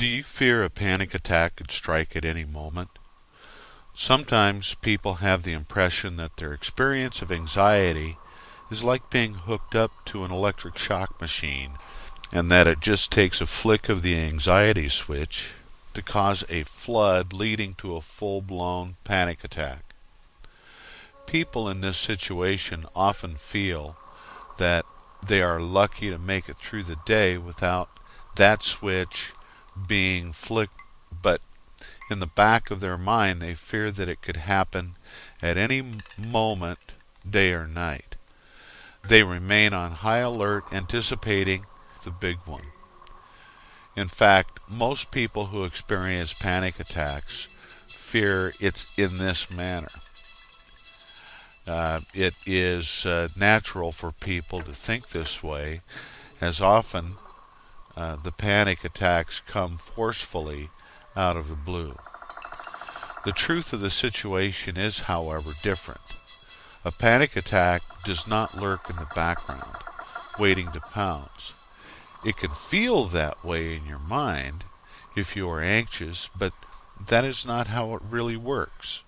Do you fear a panic attack could strike at any moment? Sometimes people have the impression that their experience of anxiety is like being hooked up to an electric shock machine, and that it just takes a flick of the anxiety switch to cause a flood leading to a full-blown panic attack. People in this situation often feel that they are lucky to make it through the day without that switch being flicked, but in the back of their mind they fear that it could happen at any moment, day or night. They remain on high alert, anticipating the big one. In fact, most people who experience panic attacks fear it's in this manner. It is natural for people to think this way, as often the panic attacks come forcefully out of the blue. The truth of the situation is, however, different. A panic attack does not lurk in the background, waiting to pounce. It can feel that way in your mind if you are anxious, but that is not how it really works.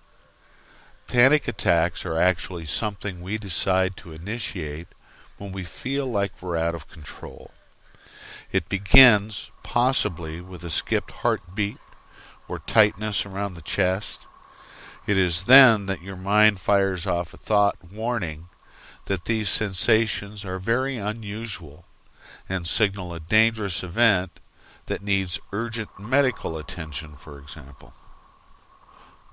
Panic attacks are actually something we decide to initiate when we feel like we're out of control. It begins, possibly, with a skipped heartbeat or tightness around the chest. It is then that your mind fires off a thought warning that these sensations are very unusual and signal a dangerous event that needs urgent medical attention, for example.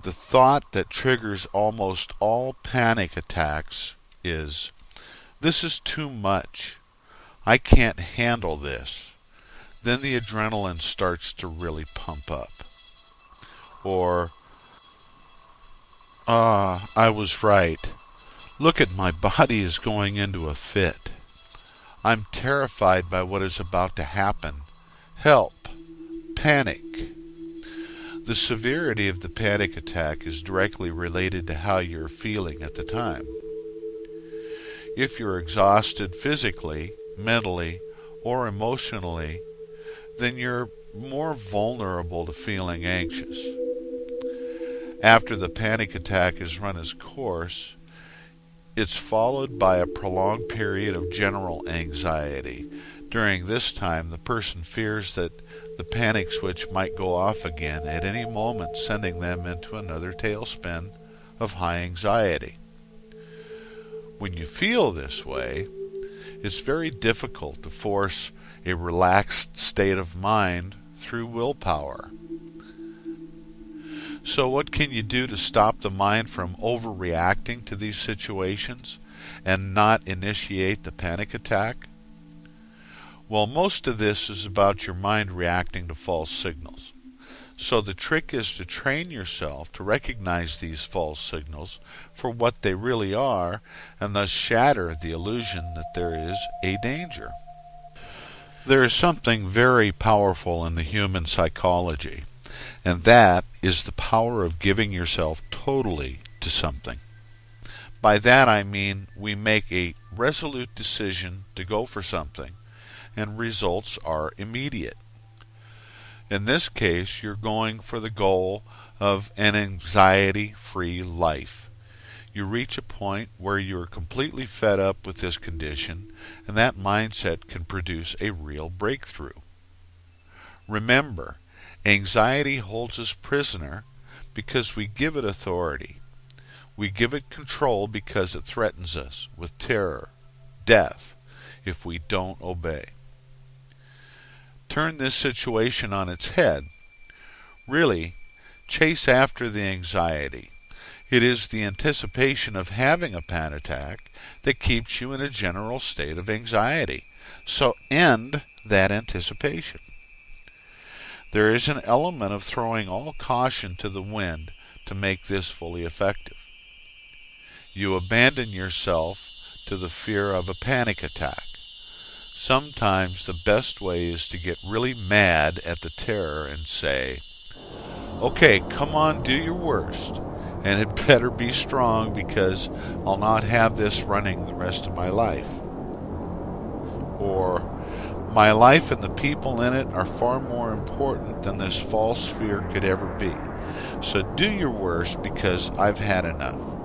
The thought that triggers almost all panic attacks is, "This is too much. I can't handle this." Then the adrenaline starts to really pump up. Or, I was right. Look at my body is going into a fit. I'm terrified by what is about to happen. Help. Panic. The severity of the panic attack is directly related to how you're feeling at the time. If you're exhausted physically, mentally, or emotionally, then you're more vulnerable to feeling anxious. After the panic attack has run its course, it's followed by a prolonged period of general anxiety. During this time, the person fears that the panic switch might go off again at any moment, sending them into another tailspin of high anxiety. When you feel this way, it's very difficult to force a relaxed state of mind through willpower. So what can you do to stop the mind from overreacting to these situations and not initiate the panic attack? Well, most of this is about your mind reacting to false signals. So the trick is to train yourself to recognize these false signals for what they really are, and thus shatter the illusion that there is a danger. There is something very powerful in the human psychology, and that is the power of giving yourself totally to something. By that I mean we make a resolute decision to go for something, and results are immediate. In this case, you're going for the goal of an anxiety-free life. You reach a point where you're completely fed up with this condition, and that mindset can produce a real breakthrough. Remember, anxiety holds us prisoner because we give it authority. We give it control because it threatens us with terror, death, if we don't obey. Turn this situation on its head. Really, chase after the anxiety. It is the anticipation of having a panic attack that keeps you in a general state of anxiety. So end that anticipation. There is an element of throwing all caution to the wind to make this fully effective. You abandon yourself to the fear of a panic attack. Sometimes the best way is to get really mad at the terror and say, "Okay, come on, do your worst. And it better be strong because I'll not have this running the rest of my life." Or, My life and the people in it are far more important than this false fear could ever be. So do your worst, because I've had enough.